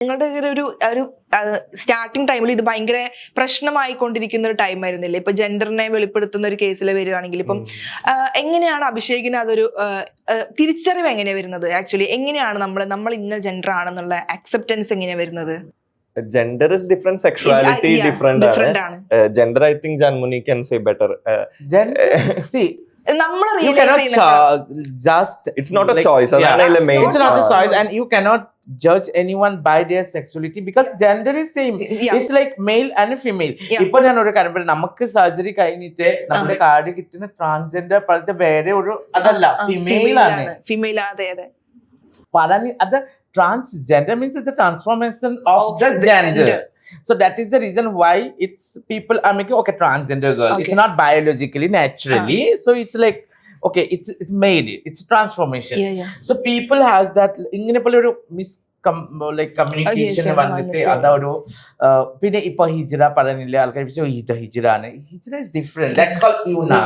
നിങ്ങളുടെ ഒരു ഒരു സ്റ്റാർട്ടിങ് ടൈമിൽ ഇത് ഭയങ്കര പ്രശ്നമായിക്കൊണ്ടിരിക്കുന്ന ഒരു ടൈം ആയിരുന്നില്ലേ? ഇപ്പൊ ജെൻഡറിനെ വെളിപ്പെടുത്തുന്ന ഒരു കേസിൽ വരികയാണെങ്കിൽ ഇപ്പം എങ്ങനെയാണ് അഭിഷേകിന് അതൊരു തിരിച്ചറിവ് എങ്ങനെയാ വരുന്നത്? ആക്ച്വലി എങ്ങനെയാണ് നമ്മൾ ഇന്ന ജെൻഡർ ആണെന്നുള്ള അക്സെപ്റ്റൻസ് എങ്ങനെയാ വരുന്നത്? Gender is different, sexuality different. Gender, I think Janmuni can say better. Gender, see, you cannot just. It's not a choice. It's not a choice, and you cannot judge anyone by their sexuality because gender is same. It's like male and female. ഇപ്പൊ ഞാൻ ഒരു കാര്യം പറയാം, നമുക്ക് surgery കഴിഞ്ഞിട്ട് നമ്മുടെ card കിട്ടുന്ന transgender പോലത്തെ വേറെ ഒരു അതല്ല, ഫിമെയിൽ ആണ്. ഫിമെയിൽ, അതെ അതെ. പറഞ്ഞ അത് transgender means it's the transformation of the gender. So that is the reason why it's people are making okay transgender girl. It's not biologically, naturally. So it's like okay, it's made, it's transformation. So people has that ingine pole oru like communication vannithe adoru പിന്നെ ഇപ്പൊ ഹിജ്റ പറയുന്നില്ല ആൾക്കാർ ഹിജ്റ ആണ്. ഹിജ്റ is different. That's called Yuna.